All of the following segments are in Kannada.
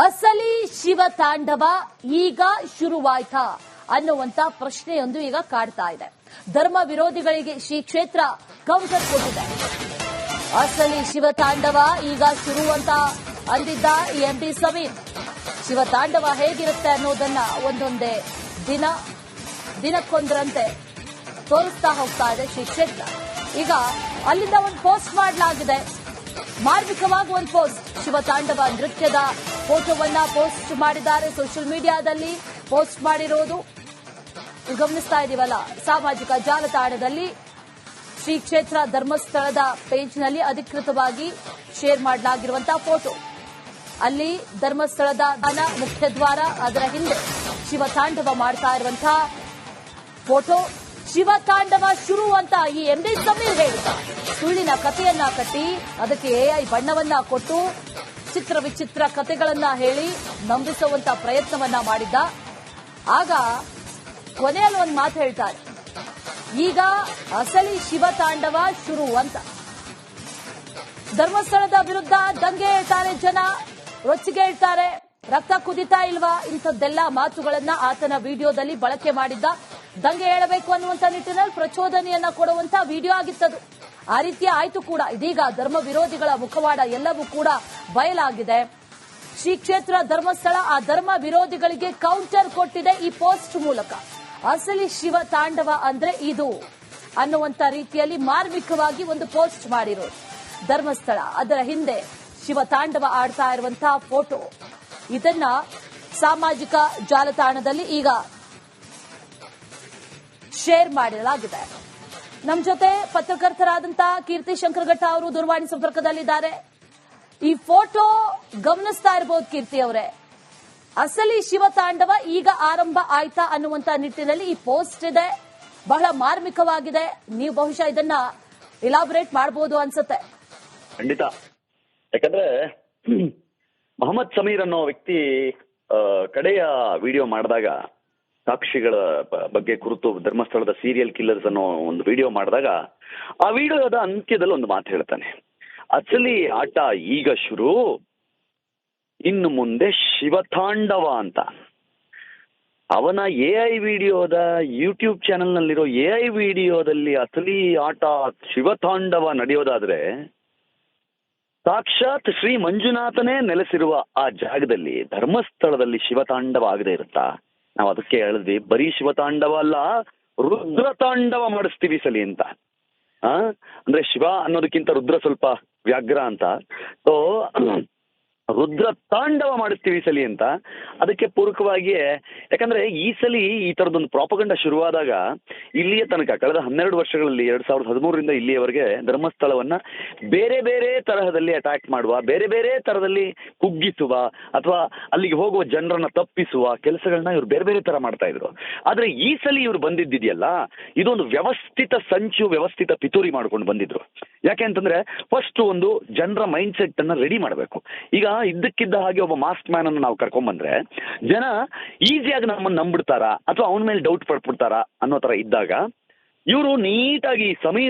ಅಸಲಿ ಶಿವ ತಾಂಡವ ಈಗ ಶುರುವಾಯ್ತಾ ಅನ್ನುವಂತ ಪ್ರಶ್ನೆಯೊಂದು ಈಗ ಕಾಡ್ತಾ ಇದೆ. ಧರ್ಮ ವಿರೋಧಿಗಳಿಗೆ ಶ್ರೀ ಕ್ಷೇತ್ರ ಕೌಂಟರ್ ಕೊಟ್ಟಿದೆ. ಅಸಲಿ ಶಿವ ತಾಂಡವ ಈಗ ಶುರು ಅಂತ ಅಂದಿದ್ದ ಎಂಪಿ ಸಮೀರ್. ಶಿವ ತಾಂಡವ ಹೇಗಿರುತ್ತೆ ಅನ್ನೋದನ್ನ ಒಂದೊಂದೇ ದಿನಕ್ಕೊಂದರಂತೆ ತೋರಿಸ್ತಾ ಹೋಗ್ತಾ ಇದೆ ಶ್ರೀ ಕ್ಷೇತ್ರ. ಈಗ ಅಲ್ಲಿಂದ ಒಂದು ಪೋಸ್ಟ್ ಮಾಡಲಾಗಿದೆ, ಮಾರ್ಮಿಕವಾಗಿ ಒಂದು ಪೋಸ್ಟ್. ಶಿವ ತಾಂಡವ ನೃತ್ಯದ ಫೋಟೋವನ್ನ ಪೋಸ್ಟ್ ಮಾಡಿದ್ದಾರೆ. ಸೋಷಿಯಲ್ ಮೀಡಿಯಾದಲ್ಲಿ ಪೋಸ್ಟ್ ಮಾಡಿರೋದು ಗಮನಿಸ್ತಾ ಇದೀವಲ್ಲ. ಸಾಮಾಜಿಕ ಜಾಲತಾಣದಲ್ಲಿ ಶ್ರೀ ಕ್ಷೇತ್ರ ಧರ್ಮಸ್ಥಳದ ಪೇಜ್ನಲ್ಲಿ ಅಧಿಕೃತವಾಗಿ ಶೇರ್ ಮಾಡಲಾಗಿರುವಂತಹ ಫೋಟೋ. ಅಲ್ಲಿ ಧರ್ಮಸ್ಥಳದ ಮುಖ್ಯದ್ವಾರ, ಅದರ ಹಿಂದೆ ಶಿವ ತಾಂಡವ ಮಾಡ್ತಾ ಇರುವಂತಹ ಫೋಟೋ. ಶಿವ ತಾಂಡವ ಶುರು ಅಂತ ಈ ಎಂಡಿ ಸಮೀರ್ ಹೇಳಿದ ಸುಳ್ಳಿನ ಕಥೆಯನ್ನ ಕಟ್ಟಿ ಅದಕ್ಕೆ ಎಐ ಬಣ್ಣವನ್ನ ಕೊಟ್ಟು ಚಿತ್ರ ವಿಚಿತ್ರ ಕಥೆಗಳನ್ನ ಹೇಳಿ ನಂಬಿಸುವಂತ ಪ್ರಯತ್ನವನ್ನ ಮಾಡಿದ್ದ. ಆಗ ಕೊನೆಯಲ್ಲಿ ಒಂದು ಮಾತು ಹೇಳ್ತಾರೆ, ಈಗ ಅಸಲಿ ಶಿವ ತಾಂಡವ ಶುರು ಅಂತ. ಧರ್ಮಸ್ಥಳದ ವಿರುದ್ಧ ದಂಗೆ ಹೇಳ್ತಾರೆ ಜನ, ರೊಚ್ಚಿಗೆ ಹೇಳ್ತಾರೆ, ರಕ್ತ ಕುದಿತಾ ಇಲ್ವಾ, ಇಂಥದ್ದೆಲ್ಲ ಮಾತುಗಳನ್ನ ಆತನ ವಿಡಿಯೋದಲ್ಲಿ ಬಳಕೆ ಮಾಡಿದ್ದ. ದಂಗೆ ಹೇಳಬೇಕು ಅನ್ನುವಂತ ನಿಟ್ಟಿನಲ್ಲಿ ಪ್ರಚೋದನೆಯನ್ನ ಕೊಡುವಂತ ವಿಡಿಯೋ ಆಗಿತ್ತದು. ಆ ರೀತಿಯ ಆಯ್ತು ಕೂಡ. ಇದೀಗ ಧರ್ಮ ವಿರೋಧಿಗಳ ಮುಖವಾಡ ಎಲ್ಲವೂ ಕೂಡ ಬಯಲಾಗಿದೆ. ಶ್ರೀ ಕ್ಷೇತ್ರ ಧರ್ಮಸ್ಥಳ ಆ ಧರ್ಮ ವಿರೋಧಿಗಳಿಗೆ ಕೌಂಟರ್ ಕೊಟ್ಟಿದೆ ಈ ಪೋಸ್ಟ್ ಮೂಲಕ. ಅಸಲಿ ಶಿವ ತಾಂಡವ ಅಂದ್ರೆ ಇದು ಅನ್ನುವಂತ ರೀತಿಯಲ್ಲಿ ಮಾರ್ಮಿಕವಾಗಿ ಒಂದು ಪೋಸ್ಟ್ ಮಾಡಿರೋದು. ಧರ್ಮಸ್ಥಳ, ಅದರ ಹಿಂದೆ ಶಿವ ತಾಂಡವ ಆಡ್ತಾ ಇರುವಂತಹ ಫೋಟೋ. ಇದನ್ನ ಸಾಮಾಜಿಕ ಜಾಲತಾಣದಲ್ಲಿ ಈಗ ಶೇರ್ ಮಾಡಲಾಗಿದೆ. ನಮ್ಮ ಜೊತೆ ಪತ್ರಕರ್ತರಾದಂತಹ ಕೀರ್ತಿ ಶಂಕರಘಟ್ಟ ಅವರು ದೂರವಾಣಿ ಸಂಪರ್ಕದಲ್ಲಿದ್ದಾರೆ. ಈ ಫೋಟೋ ಗಮನಿಸ್ತಾ ಇರಬಹುದು ಕೀರ್ತಿ ಅವರೇ. ಅಸಲಿ ಶಿವ ತಾಂಡವ ಈಗ ಆರಂಭ ಆಯ್ತಾ ಅನ್ನುವಂತ ನಿಟ್ಟಿನಲ್ಲಿ ಈ ಪೋಸ್ಟ್ ಇದೆ, ಬಹಳ ಮಾರ್ಮಿಕವಾಗಿದೆ. ನೀವು ಬಹುಶಃ ಇದನ್ನ ಇಲಾಬರೇಟ್ ಮಾಡಬಹುದು ಅನ್ಸುತ್ತೆ. ಖಂಡಿತ. ಯಾಕಂದ್ರೆ ಮೊಹಮ್ಮದ್ ಸಮೀರ್ ಅನ್ನೋ ವ್ಯಕ್ತಿ ಕಡೆಯ ವಿಡಿಯೋ ಮಾಡಿದಾಗ, ಸಾಕ್ಷಿಗಳ ಬಗ್ಗೆ ಕುರಿತು ಧರ್ಮಸ್ಥಳದ ಸೀರಿಯಲ್ ಕಿಲ್ಲರ್ಸ್ ಅನ್ನೋ ಒಂದು ವಿಡಿಯೋ ಮಾಡಿದಾಗ, ಆ ವಿಡಿಯೋದ ಅಂತ್ಯದಲ್ಲಿ ಒಂದು ಮಾತು ಹೇಳ್ತಾನೆ, ಅಸಲಿ ಆಟ ಈಗ ಶುರು, ಇನ್ನು ಮುಂದೆ ಶಿವತಾಂಡವ ಅಂತ. ಅವನ ಎಐ ವಿಡಿಯೋದ ಯೂಟ್ಯೂಬ್ ಚಾನೆಲ್ ನಲ್ಲಿರೋ ಎಐ ವಿಡಿಯೋದಲ್ಲಿ ಅಸಲಿ ಆಟ ಶಿವತಾಂಡವ ನಡೆಯೋದಾದ್ರೆ, ಸಾಕ್ಷಾತ್ ಶ್ರೀ ಮಂಜುನಾಥನೇ ನೆಲೆಸಿರುವ ಆ ಜಾಗದಲ್ಲಿ ಧರ್ಮಸ್ಥಳದಲ್ಲಿ ಶಿವತಾಂಡವ ಆಗದೆ ಇರುತ್ತಾ? ನಾವು ಅದಕ್ಕೆ ಹೇಳಿದ್ವಿ, ಬರೀ ಶಿವತಾಂಡವ ಅಲ್ಲ, ರುದ್ರತಾಂಡವ ಮಾಡಿಸ್ತೀವಿ ಸಲಿ ಅಂತ. ಅಂದ್ರೆ ಶಿವ ಅನ್ನೋದಕ್ಕಿಂತ ರುದ್ರ ಸ್ವಲ್ಪ ವ್ಯಾಘ್ರ ಅಂತ. ಸೊ ರುದ್ರ ತಾಂಡವ ಮಾಡಿಸ್ತೀವಿ ಈ ಸಲಿ ಅಂತ. ಅದಕ್ಕೆ ಪೂರಕವಾಗಿಯೇ, ಯಾಕಂದ್ರೆ ಈ ಸಲಿ ಈ ತರದೊಂದು ಪ್ರಾಪಗಂಡ ಶುರುವಾದಾಗ ಇಲ್ಲಿಯ ತನಕ ಕಳೆದ 12 ವರ್ಷಗಳಲ್ಲಿ 2013ರಿಂದ ಇಲ್ಲಿಯವರೆಗೆ ಧರ್ಮಸ್ಥಳವನ್ನ ಬೇರೆ ಬೇರೆ ತರಹದಲ್ಲಿ ಅಟ್ಯಾಕ್ ಮಾಡುವ, ಬೇರೆ ಬೇರೆ ತರದಲ್ಲಿ ಕುಗ್ಗಿಸುವ ಅಥವಾ ಅಲ್ಲಿಗೆ ಹೋಗುವ ಜನರನ್ನ ತಪ್ಪಿಸುವ ಕೆಲಸಗಳನ್ನ ಇವ್ರು ಬೇರೆ ಬೇರೆ ತರ ಮಾಡ್ತಾ ಇದ್ರು. ಆದ್ರೆ ಈ ಸಲಿ ಇವ್ರು ಬಂದಿದ್ದಿದೆಯಲ್ಲ, ಇದೊಂದು ವ್ಯವಸ್ಥಿತ ಸಂಚು, ವ್ಯವಸ್ಥಿತ ಪಿತೂರಿ ಮಾಡ್ಕೊಂಡು ಬಂದಿದ್ರು. ಯಾಕೆ ಅಂತಂದ್ರೆ ಫಸ್ಟ್ ಒಂದು ಜನರ ಮೈಂಡ್ ಸೆಟ್ ಅನ್ನ ರೆಡಿ ಮಾಡಬೇಕು. ಈಗ ಇದ್ದಕ್ಕಿದ್ದ ಹಾಗೆ ಒಬ್ಬ ಮಾಸ್ಕ್ ಮ್ಯಾನ್ ಅನ್ನು ನಾವು ಕರ್ಕೊಂಡ್ಬಂದ್ರೆ ಜನ ಈಸಿಯಾಗಿ ನಮ್ಮನ್ನು ನಂಬಿಡ್ತಾರಾ ಅಥವಾ ಅವನ ಮೇಲೆ ಡೌಟ್ ಪಡ್ಬಿಡ್ತಾರಾ ಅನ್ನೋ ತರ ಇದ್ದಾಗ, ಇವರು ನೀಟಾಗಿ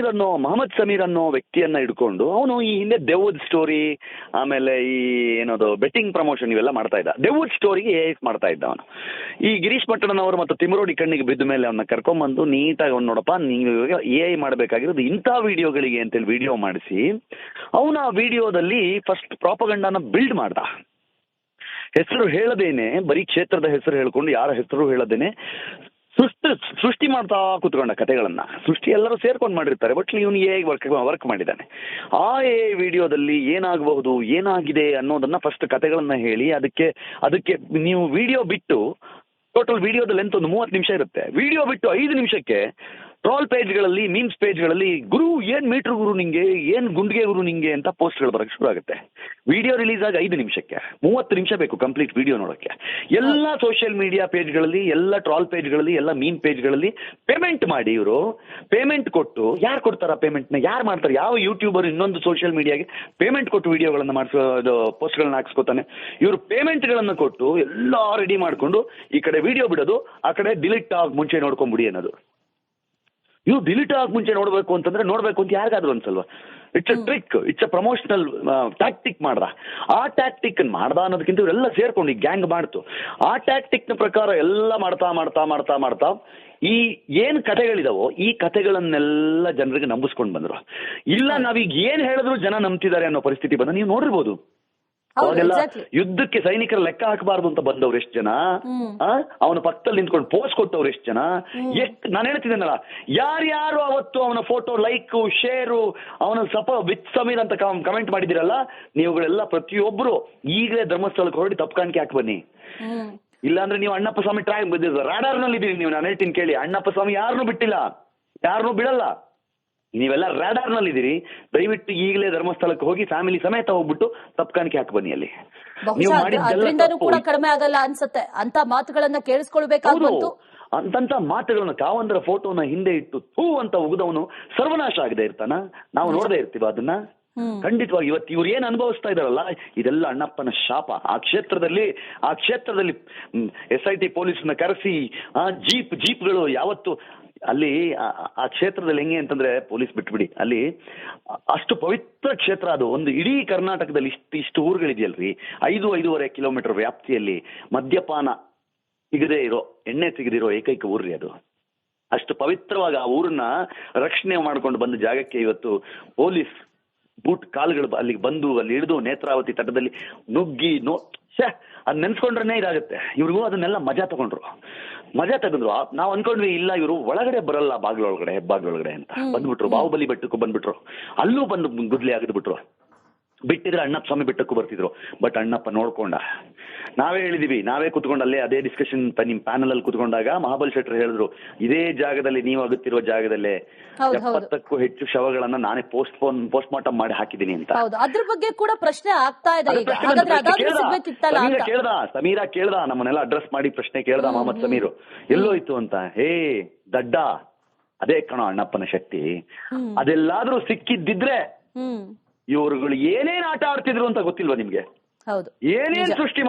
ಮೊಹಮ್ಮದ್ ಸಮೀರ್ ಅನ್ನೋ ವ್ಯಕ್ತಿಯನ್ನ ಹಿಡ್ಕೊಂಡು, ಅವನು ಈ ಹಿಂದೆ ದೆವ್ವದ್ ಸ್ಟೋರಿ, ಆಮೇಲೆ ಈ ಏನದು ಬೆಟ್ಟಿಂಗ್ ಪ್ರಮೋಷನ್ ಇವೆಲ್ಲ ಮಾಡ್ತಾ ಇದ್ದ. ದೆವ್ವದ್ ಸ್ಟೋರಿಗೆ ಮಾಡ್ತಾ ಇದ್ದ ಅವನು. ಈ ಗಿರೀಶ್ ಭಟ್ಟಣ್ಣನವರು ಮತ್ತು ತಿಮರೋಡಿ ಕಣ್ಣಿಗೆ ಬಿದ್ದ ಮೇಲೆ ಅವನ್ನ ಕರ್ಕೊಂಡ್ಬಂದು ನೀಟಾಗಿ ಅವ್ನು, ನೋಡಪ್ಪ ನೀವು ಎಐ ಮಾಡಬೇಕಾಗಿರೋದು ಇಂಥ ವಿಡಿಯೋಗಳಿಗೆ ಅಂತೇಳಿ ವಿಡಿಯೋ ಮಾಡಿಸಿ ಅವನು ಆ ವಿಡಿಯೋದಲ್ಲಿ ಫಸ್ಟ್ ಪ್ರಾಪಗಂಡನ ಬಿಲ್ಡ್ ಮಾಡ್ದ. ಹೆಸರು ಹೇಳದೇನೆ, ಬರೀ ಕ್ಷೇತ್ರದ ಹೆಸರು ಹೇಳ್ಕೊಂಡು ಯಾರ ಹೆಸರು ಹೇಳದೇನೆ ಸೃಷ್ಟಿ ಮಾಡ್ತಾ ಕೂತ್ಕೊಂಡ ಕಥೆಗಳನ್ನ. ಸೃಷ್ಟಿ ಎಲ್ಲರೂ ಸೇರ್ಕೊಂಡು ಮಾಡಿರ್ತಾರೆ, ಬಟ್ ಇವನು ಎ ವರ್ಕ್ ಮಾಡಿದ್ದಾನೆ. ಆ ಎ ವಿಡಿಯೋದಲ್ಲಿ ಏನಾಗಬಹುದು, ಏನಾಗಿದೆ ಅನ್ನೋದನ್ನ ಫಸ್ಟ್ ಕಥೆಗಳನ್ನ ಹೇಳಿ, ಅದಕ್ಕೆ ನೀವು ವಿಡಿಯೋ ಬಿಟ್ಟು, ಟೋಟಲ್ ವಿಡಿಯೋದ ಲೆಂತ್ ಒಂದು 30 ನಿಮಿಷ ಇರುತ್ತೆ, ವಿಡಿಯೋ ಬಿಟ್ಟು 5 ನಿಮಿಷಕ್ಕೆ ಟ್ರಾಲ್ ಪೇಜ್ಗಳಲ್ಲಿ, ಮೀಮ್ಸ್ ಪೇಜ್ಗಳಲ್ಲಿ ಗುರು ಏನ್ ಮೀಟ್ರ್ ಗುರು ನಿಂಗೆ, ಏನ್ ಗುಂಡ್ಗೆ ಗುರು ನಿಂಗೆ ಅಂತ ಪೋಸ್ಟ್ಗಳು ಬರಕ್ಕೆ ಶುರು ಆಗುತ್ತೆ. ವಿಡಿಯೋ ರಿಲೀಸ್ ಆಗಿ 5 ನಿಮಿಷಕ್ಕೆ 30 ನಿಮಿಷ ಬೇಕು ಕಂಪ್ಲೀಟ್ ವಿಡಿಯೋ ನೋಡೋಕ್ಕೆ. ಎಲ್ಲ ಸೋಷಿಯಲ್ ಮೀಡಿಯಾ ಪೇಜ್ಗಳಲ್ಲಿ, ಎಲ್ಲ ಟ್ರಾಲ್ ಪೇಜ್ಗಳಲ್ಲಿ, ಎಲ್ಲ ಮೀಮ್ ಪೇಜ್ಗಳಲ್ಲಿ ಪೇಮೆಂಟ್ ಮಾಡಿ, ಇವರು ಪೇಮೆಂಟ್ ಕೊಟ್ಟು, ಯಾರು ಕೊಡ್ತಾರ ಪೇಮೆಂಟ್ನ, ಯಾರು ಮಾಡ್ತಾರೆ? ಯಾವ ಯೂಟ್ಯೂಬರ್ ಇನ್ನೊಂದು ಸೋಷಿಯಲ್ ಮೀಡಿಯಾಗೆ ಪೇಮೆಂಟ್ ಕೊಟ್ಟು ವಿಡಿಯೋಗಳನ್ನ ಮಾಡಿಸೋದು, ಪೋಸ್ಟ್ಗಳನ್ನ ಹಾಕ್ಸ್ಕೊತಾನೆ? ಇವರು ಪೇಮೆಂಟ್ಗಳನ್ನ ಕೊಟ್ಟು ಎಲ್ಲ ರೆಡಿ ಮಾಡ್ಕೊಂಡು ಈ ಕಡೆ ವಿಡಿಯೋ ಬಿಡೋದು, ಆ ಕಡೆ ಡಿಲೀಟ್ ಆಗಿ ಮುಂಚೆ ನೋಡ್ಕೊಂಡ್ಬಿಡಿ ಅನ್ನೋದು. ಇವು ಡಿಲೀಟ್ ಆಗಿ ಮುಂಚೆ ನೋಡ್ಬೇಕು ಅಂತಂದ್ರೆ, ನೋಡ್ಬೇಕು ಅಂತ ಯಾರಿಗಾದ್ರೂ ಅನ್ಸಲ್ವಾ? It's a trick, it's a promotional tactic ಮಾಡ್ದ. ಆ ಟ್ಯಾಕ್ಟಿಕ್ ಮಾಡ್ದ ಅನ್ನೋದಕ್ಕಿಂತ ಇವರೆಲ್ಲ ಸೇರ್ಕೊಂಡು ಈ ಗ್ಯಾಂಗ್ ಮಾಡ್ತು. ಆ ಟ್ಯಾಕ್ಟಿಕ್ ನ ಪ್ರಕಾರ ಎಲ್ಲ ಮಾಡ್ತಾ ಮಾಡ್ತಾ ಮಾಡ್ತಾ ಮಾಡ್ತಾ ಈ ಏನ್ ಕಥೆಗಳಿದಾವೋ ಈ ಕಥೆಗಳನ್ನೆಲ್ಲ ಜನರಿಗೆ ನಂಬಿಸ್ಕೊಂಡು ಬಂದ್ರು. ಇಲ್ಲ ನಾವೀಗ ಏನ್ ಹೇಳಿದ್ರು ಜನ ನಂಬ್ತಿದ್ದಾರೆ ಅನ್ನೋ ಪರಿಸ್ಥಿತಿ ಬಂದ ನೀವು ನೋಡಿರ್ಬೋದು. ಅವಾಗೆಲ್ಲ ಯುದ್ಧಕ್ಕೆ ಸೈನಿಕರ ಲೆಕ್ಕ ಹಾಕಬಾರ್ದು ಅಂತ ಬಂದವ್ರು ಎಷ್ಟು ಜನ, ಅವನ ಪಕ್ಕದಲ್ಲಿ ನಿಂತ್ಕೊಂಡು ಪೋಸ್ ಕೊಟ್ಟವ್ರು ಎಷ್ಟು ಜನ, ನಾನು ಹೇಳ್ತಿದ್ದೇನಲ್ಲ, ಯಾರ್ಯಾರು ಅವತ್ತು ಅವನ ಫೋಟೋ ಲೈಕ್ ಶೇರು ಅವನ ವಿತ್ ಸಮೀರ್ ಅಂತ ಕಮೆಂಟ್ ಮಾಡಿದಿರಲ್ಲ, ನೀವುಗಳೆಲ್ಲ ಪ್ರತಿಯೊಬ್ರು ಈಗಲೇ ಧರ್ಮಸ್ಥಳಕ್ಕೆ ಹೊರಡಿ ತಪ್ಪು ಕಾಣಿಕೆ ಹಾಕಿ ಬನ್ನಿ. ಇಲ್ಲಾಂದ್ರೆ ನೀವು ಅಣ್ಣಪ್ಪ ಸ್ವಾಮಿ ರಾಡಾರ್ ನಲ್ಲಿ ಇದ್ದೀರಿ ನೀವು. ನಾನು ಹೇಳ್ತೀನಿ ಕೇಳಿ, ಅಣ್ಣಪ್ಪ ಸ್ವಾಮಿ ಯಾರನ್ನೂ ಬಿಟ್ಟಿಲ್ಲ, ಯಾರನ್ನೂ ಬಿಡಲ್ಲ. ನೀವೆಲ್ಲ ರಾಡಾರ್ ನಲ್ಲಿ ಇದ್ದೀರಿ. ದಯವಿಟ್ಟು ಈಗಲೇ ಧರ್ಮಸ್ಥಳಕ್ಕೆ ಹೋಗಿ ಫ್ಯಾಮಿಲಿ ಸಮೇತ ಹೋಗ್ಬಿಟ್ಟು ತಪ್ಪು ಕಾಣಿಕೆ ಹಾಕಿ ಬನ್ನಿ. ಅಲ್ಲಿ ಅದರಿಂದನೂ ಕೂಡ ಕಡಿಮೆ ಆಗಲ್ಲ ಅನ್ಸುತ್ತೆ ಅಂತ ಮಾತುಗಳನ್ನ ಕೇಳಿಸ್ಕೊಳ್ಬೇಕಾಗ್ಬಂತು. ಅಂತಂತ ಮಾತುಗಳನ್ನ ಕಾವಂದ್ರ ಫೋಟೋನ ಹಿಂದೆ ಇಟ್ಟು ಥೂ ಅಂತ ಉಗಿದವನು ಸರ್ವನಾಶ ಆಗದೆ ಇರ್ತಾನ? ನಾವು ನೋಡದೆ ಇರ್ತೀವ ಅದನ್ನ? ಖಂಡಿತವಾಗಿ ಇವತ್ತು ಇವ್ರು ಏನ್ ಅನುಭವಿಸ್ತಾ ಇದಾರಲ್ಲ ಇದೆಲ್ಲ ಅಣ್ಣಪ್ಪನ ಶಾಪ. ಆ ಕ್ಷೇತ್ರದಲ್ಲಿ SIT ಪೊಲೀಸ್ನ ಕರೆಸಿ ಜೀಪ್ಗಳು ಯಾವತ್ತು ಅಲ್ಲಿ ಆ ಕ್ಷೇತ್ರದಲ್ಲಿ ಹೆಂಗೆ ಅಂತಂದ್ರೆ, ಪೊಲೀಸ್ ಬಿಟ್ಬಿಡಿ, ಅಲ್ಲಿ ಅಷ್ಟು ಪವಿತ್ರ ಕ್ಷೇತ್ರ ಅದು. ಒಂದು ಇಡೀ ಕರ್ನಾಟಕದಲ್ಲಿ ಇಷ್ಟು ಊರುಗಳಿದೆಯಲ್ರಿ, 5-5.5 ಕಿಲೋಮೀಟರ್ ವ್ಯಾಪ್ತಿಯಲ್ಲಿ ಮದ್ಯಪಾನ ಸಿಗದೇ ಇರೋ, ಎಣ್ಣೆ ಸಿಗದಿರೋ ಏಕೈಕ ಊರ್ರಿ ಅದು. ಅಷ್ಟು ಪವಿತ್ರವಾಗಿ ಆ ಊರನ್ನ ರಕ್ಷಣೆ ಮಾಡ್ಕೊಂಡು ಬಂದ ಜಾಗಕ್ಕೆ ಇವತ್ತು ಪೊಲೀಸ್ ಬೂಟ್ ಕಾಲುಗಳು ಅಲ್ಲಿಗೆ ಬಂದು ಅಲ್ಲಿ ಹಿಡಿದು ನೇತ್ರಾವತಿ ತಟದಲ್ಲಿ ನುಗ್ಗಿ ಅದ್ ನೆನ್ಸ್ಕೊಂಡ್ರೆ ಇದಾಗುತ್ತೆ. ಇವ್ರಿಗೂ ಅದನ್ನೆಲ್ಲ ಮಜಾ ತಗೊಂಡ್ರು. ನಾವು ಅನ್ಕೊಂಡ್ವಿ ಇಲ್ಲ ಇವರು ಒಳಗಡೆ ಬರಲ್ಲ ಹೆಬ್ಬಾಗ್ಲೊಳಗಡೆ ಅಂತ ಬಂದ್ಬಿಟ್ರು. ಬಾಹುಬಲಿ ಬೆಟ್ಟಕ್ಕೂ ಬಂದ್ಬಿಟ್ರು, ಅಲ್ಲೂ ಬಂದು ಗುದ್ಲಿ ಆಗಿದ್ಬಿಟ್ರು. ಬಿಟ್ಟಿದ್ರೆ ಅಣ್ಣಪ್ಪ ಸ್ವಾಮಿ ಬೆಟ್ಟಕ್ಕೂ ಬರ್ತಿದ್ರು. ಬಟ್ ಅಣ್ಣಪ್ಪ ನೋಡ್ಕೊಂಡ. ನಾವೇ ಹೇಳಿದೀವಿ, ನಾವೇ ಕುತ್ಕೊಂಡು ಅದೇ ಡಿಸ್ಕಷನ್ ನಿಮ್ ಪ್ಯಾನಲ್ ಅಲ್ಲಿ ಕುತ್ಕೊಂಡಾಗ ಮಹಾಬಲಿ ಶೆಟ್ಟರ್ ಹೇಳಿದ್ರು, ಇದೇ ಜಾಗದಲ್ಲಿ ನೀವು ಆಗುತ್ತಿರುವ ಜಾಗದಲ್ಲೇ 70ಕ್ಕೂ ಹೆಚ್ಚು ಶವಗಳನ್ನ ನಾನೇ ಪೋಸ್ಟ್ ಮಾರ್ಟಮ್ ಮಾಡಿ ಹಾಕಿದ್ದೀನಿ ಅಂತ. ಅದ್ರ ಬಗ್ಗೆ ಕೂಡ ಪ್ರಶ್ನೆ ಆಗ್ತಾ ಇದೆ. ಸಮೀರ ಕೇಳ್ದ, ನಮ್ಮನ್ನೆಲ್ಲ ಅಡ್ರೆಸ್ ಮಾಡಿ ಪ್ರಶ್ನೆ ಕೇಳ್ದ ಮೊಹಮ್ಮದ್ ಸಮೀರ್, ಎಲ್ಲೋಯ್ತು ಅಂತ. ಹೇ ದಡ್ಡ, ಅದೇ ಕಣೋ ಅಣ್ಣಪ್ಪನ ಶಕ್ತಿ. ಅದೆಲ್ಲಾದ್ರೂ ಸಿಕ್ಕಿದ್ದಿದ್ರೆ ಇವ್ರುಗಳು ಏನೇನ್ ಆಟ ಆಡ್ತಿದ್ರು ಅಂತ ಗೊತ್ತಿಲ್ವಾ ನಿಮ್ಗೆ? ಏನೇನ್ ಸೃಷ್ಟಿ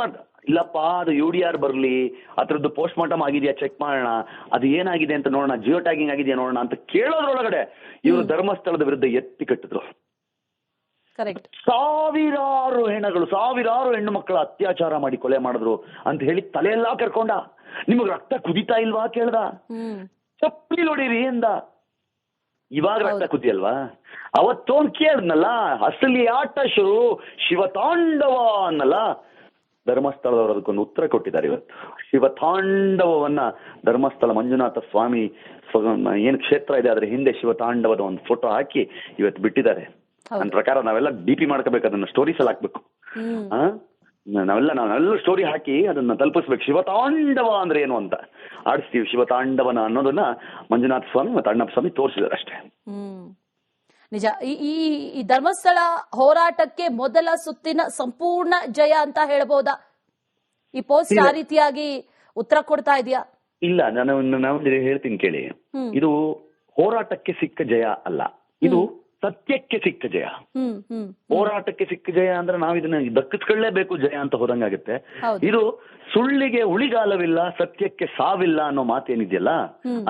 ಇಲ್ಲಪ್ಪ, ಅದು UDR ಬರ್ಲಿ, ಅದ್ರದ್ದು ಪೋಸ್ಟ್ ಮಾರ್ಟಮ್ ಆಗಿದೆಯಾ ಚೆಕ್ ಮಾಡೋಣ, ಅದು ಏನಾಗಿದೆ ಅಂತ ನೋಡೋಣ, ಜಿಯೋ ಟ್ಯಾಗಿಂಗ್ ಆಗಿದೆಯಾ ನೋಡೋಣ ಅಂತ ಕೇಳೋದ್ರೊಳಗಡೆ ಇವರು ಧರ್ಮಸ್ಥಳದ ವಿರುದ್ಧ ಎತ್ತಿ ಕಟ್ಟಿದ್ರು. ಸಾವಿರಾರು ಹೆಣ್ಣು ಮಕ್ಕಳ ಅತ್ಯಾಚಾರ ಮಾಡಿ ಕೊಲೆ ಮಾಡಿದ್ರು ಅಂತ ಹೇಳಿ ತಲೆಯೆಲ್ಲಾ ಕರ್ಕೊಂಡ. ನಿಮಗ್ ರಕ್ತ ಕುದಿತಾ ಇಲ್ವಾ ಕೇಳ್ದ. ಚಪ್ಪಲಿ ನೋಡಿರಿ ಎಂದ. ಇವಾಗ ರಕ್ತ ಕುದಿಯಲ್ವಾ? ಅವತ್ತೊಂದು ಕೇಳಿದ್ನಲ್ಲ, ಅಸಲಿ ಆಟ ಶುರು ಶಿವತಾಂಡವ ಅನ್ನಲ್ಲ, ಧರ್ಮಸ್ಥಳದವರು ಅದಕ್ಕೊಂದು ಉತ್ತರ ಕೊಟ್ಟಿದ್ದಾರೆ. ಇವತ್ತು ಶಿವತಾಂಡವವನ್ನ ಧರ್ಮಸ್ಥಳ ಮಂಜುನಾಥ ಸ್ವಾಮಿ ಏನ್ ಕ್ಷೇತ್ರ ಇದೆ ಅದ್ರ ಹಿಂದೆ ಶಿವತಾಂಡವದ ಒಂದು ಫೋಟೋ ಹಾಕಿ ಇವತ್ತು ಬಿಟ್ಟಿದ್ದಾರೆ. ನನ್ನ ಪ್ರಕಾರ ನಾವೆಲ್ಲ DP ಮಾಡ್ಕೋಬೇಕು, ಅದನ್ನ ಸ್ಟೋರೀಸ್ ಅಲ್ಲಿ ಹಾಕ್ಬೇಕು. ನಾವೆಲ್ಲ ಸ್ಟೋರಿ ಹಾಕಿ ಅದನ್ನ ತಲುಪಿಸ್ಬೇಕು. ಶಿವತಾಂಡವ ಅಂದ್ರೆ ಏನು ಅಂತ ಆಡಿಸ್ತೀವಿ. ಶಿವತಾಂಡವನ ಅನ್ನೋದನ್ನ ಮಂಜುನಾಥ ಸ್ವಾಮಿ ಮತ್ತು ಅಣ್ಣಪ್ಪ ಸ್ವಾಮಿ ತೋರಿಸಿದಾರೆ ಅಷ್ಟೇ. ನಿಜ. ಈ ಧರ್ಮಸ್ಥಳ ಹೋರಾಟಕ್ಕೆ ಮೊದಲ ಸುತ್ತಿನ ಸಂಪೂರ್ಣ ಜಯ ಅಂತ ಹೇಳ್ಬೋದಾ? ಈ ಪೋಸ್ಟ್ ಆ ರೀತಿಯಾಗಿ ಉತ್ತರ ಕೊಡ್ತಾ ಇದೆಯಾ? ಇಲ್ಲ, ನಾನು ಹೇಳ್ತೀನಿ ಕೇಳಿ. ಇದು ಹೋರಾಟಕ್ಕೆ ಸಿಕ್ಕ ಜಯ ಅಲ್ಲ, ಇದು ಸತ್ಯಕ್ಕೆ ಸಿಕ್ಕ ಜಯ. ಹೋರಾಟಕ್ಕೆ ಸಿಕ್ಕ ಜಯ ಅಂದ್ರೆ ನಾವ್ ಇದನ್ನ ದಕ್ಕಿಸ್ಕೊಳ್ಳೇಬೇಕು ಜಯ ಅಂತ ಹೋದಂಗಾಗುತ್ತೆ. ಇದು ಸುಳ್ಳಿಗೆ ಉಳಿಗಾಲವಿಲ್ಲ, ಸತ್ಯಕ್ಕೆ ಸಾವಿಲ್ಲ ಅನ್ನೋ ಮಾತೇನಿದೆಯಲ್ಲ,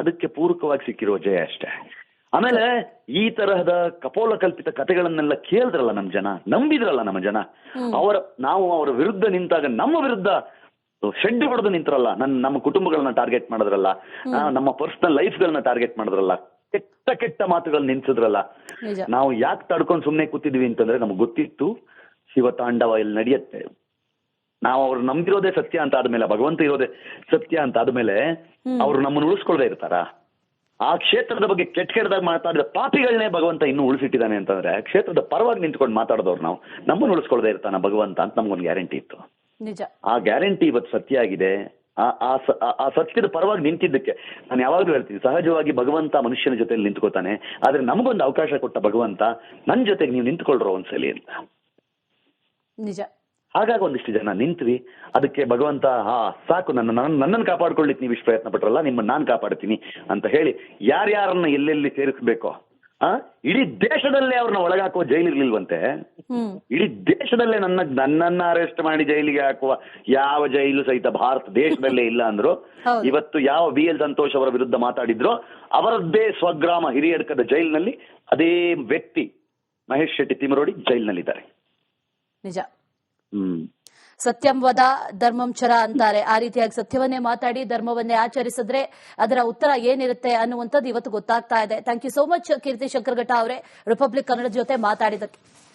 ಅದಕ್ಕೆ ಪೂರಕವಾಗಿ ಸಿಕ್ಕಿರುವ ಜಯ ಅಷ್ಟೇ. ಆಮೇಲೆ ಈ ತರಹದ ಕಪೋಲ ಕಲ್ಪಿತ ಕಥೆಗಳನ್ನೆಲ್ಲ ಕೇಳಿದ್ರಲ್ಲ ನಮ್ ಜನ, ನಂಬಿದ್ರಲ್ಲ ನಮ್ಮ ಜನ. ನಾವು ಅವರ ವಿರುದ್ಧ ನಿಂತಾಗ ನಮ್ಮ ವಿರುದ್ಧ ಶೆಡ್ ಹೊಡೆದು ನಿಂತ್ರಲ್ಲ, ನಮ್ಮ ಕುಟುಂಬಗಳನ್ನ ಟಾರ್ಗೆಟ್ ಮಾಡಿದ್ರಲ್ಲ, ನಮ್ಮ ಪರ್ಸನಲ್ ಲೈಫ್ಗಳನ್ನ ಟಾರ್ಗೆಟ್ ಮಾಡಿದ್ರಲ್ಲ, ಕೆಟ್ಟ ಮಾತುಗಳನ್ನ ನಿಲ್ಸಿದ್ರಲ್ಲ. ನಾವು ಯಾಕೆ ತಡ್ಕೊಂಡು ಸುಮ್ನೆ ಕೂತಿದ್ವಿ ಅಂತಂದ್ರೆ ನಮ್ಗೆ ಗೊತ್ತಿತ್ತು ಶಿವತಾಂಡವ ಇಲ್ಲಿ ನಡೆಯುತ್ತೆ. ನಾವು ಅವ್ರು ನಂಬಿರೋದೇ ಸತ್ಯ ಅಂತ ಆದ್ಮೇಲೆ, ಭಗವಂತ ಇರೋದೇ ಸತ್ಯ ಅಂತ ಆದ್ಮೇಲೆ ಅವ್ರು ನಮ್ಮನ್ನು ಉಳಿಸ್ಕೊಳ್ದೇ ಇರ್ತಾರ? ಆ ಕ್ಷೇತ್ರದ ಬಗ್ಗೆ ಕೆಟ್ಟದಾಗ ಮಾತಾಡಿದ ಪಾಪಿಗಳನ್ನೇ ಭಗವಂತ ಇನ್ನೂ ಉಳಿಸಿಟ್ಟಿದ್ದಾನೆ ಅಂತಂದ್ರೆ, ಕ್ಷೇತ್ರದ ಪರವಾಗಿ ನಿಂತ್ಕೊಂಡು ಮಾತಾಡಿದವ್ರು ನಮ್ಮನ್ನು ಉಳಿಸ್ಕೊಳ್ದೇ ಇರ್ತಾನ ಭಗವಂತ ಅಂತ ನಮ್ಗೊಂದು ಗ್ಯಾರಂಟಿ ಇತ್ತು. ಆ ಗ್ಯಾರಂಟಿ ಇವತ್ತು ಸತ್ಯ ಆಗಿದೆ. ಆ ಸತ್ಯದ ಪರವಾಗಿ ನಿಂತಿದ್ದಕ್ಕೆ ನಾನು ಯಾವಾಗಲೂ ಹೇಳ್ತೀನಿ, ಸಹಜವಾಗಿ ಭಗವಂತ ಮನುಷ್ಯನ ಜೊತೆಲಿ ನಿಂತ್ಕೋತಾನೆ, ಆದ್ರೆ ನಮಗೊಂದು ಅವಕಾಶ ಕೊಟ್ಟ ಭಗವಂತ ನನ್ನ ಜೊತೆಗೆ ನೀವು ನಿಂತ್ಕೊಳ್ರೋ ಒಂದ್ಸಲಿ ಅಂತ. ನಿಜ. ಹಾಗಾಗಿ ಒಂದಿಷ್ಟು ಜನ ನಿಂತ್ವಿ. ಅದಕ್ಕೆ ಭಗವಂತ ಸಾಕು, ನನ್ನನ್ನು ಕಾಪಾಡ್ಕೊಳ್ಳಿಕ್ಕೆ ನೀವು ಇಷ್ಟು ಪ್ರಯತ್ನ ಪಟ್ರಲ್ಲ, ನಿಮ್ಮನ್ನ ನಾನು ಕಾಪಾಡ್ತೀನಿ ಅಂತ ಹೇಳಿ ಯಾರ್ಯಾರನ್ನ ಎಲ್ಲೆಲ್ಲಿ ಸೇರಿಸ್ಬೇಕೋ ಇಡೀ ದೇಶದಲ್ಲೇ ಅವ್ರನ್ನ ಒಳಗಾಕುವ ಜೈಲಿರ್ಲಿಲ್ವಂತೆ. ಇಡೀ ದೇಶದಲ್ಲೇ ನನ್ನನ್ನ ಅರೆಸ್ಟ್ ಮಾಡಿ ಜೈಲಿಗೆ ಹಾಕುವ ಯಾವ ಜೈಲು ಸಹಿತ ಭಾರತ ದೇಶದಲ್ಲೇ ಇಲ್ಲ ಅಂದ್ರು. ಇವತ್ತು ಯಾವ BL ಸಂತೋಷ್ ಅವರ ವಿರುದ್ಧ ಮಾತಾಡಿದ್ರೋ ಅವರದ್ದೇ ಸ್ವಗ್ರಾಮ ಹಿರಿಯಡ್ಕದ ಜೈಲಿನಲ್ಲಿ ಅದೇ ವ್ಯಕ್ತಿ ಮಹೇಶ್ ಶೆಟ್ಟಿ ತಿಮರೋಡಿ ಜೈಲಿನಲ್ಲಿದ್ದಾರೆ. ನಿಜ. ಹ್ಮ್. ಸತ್ಯಂ ವದ ಧರ್ಮಂ ಚರ ಅಂತಾರೆ. ಆ ರೀತಿಯಾಗಿ ಸತ್ಯವನ್ನೇ ಮಾತಾಡಿ ಧರ್ಮವನ್ನೇ ಆಚರಿಸಿದ್ರೆ ಅದರ ಉತ್ತರ ಏನಿರುತ್ತೆ ಅನ್ನುವಂಥದ್ದು ಇವತ್ತು ಗೊತ್ತಾಗ್ತಾ ಇದೆ. ಥ್ಯಾಂಕ್ ಯು ಸೋ ಮಚ್ ಕೀರ್ತಿ ಶಂಕರಘಟ್ಟ ಅವರೇ, ರಿಪಬ್ಲಿಕ್ ಕನ್ನಡ ಜೊತೆ ಮಾತಾಡಿದಕ್ಕೆ.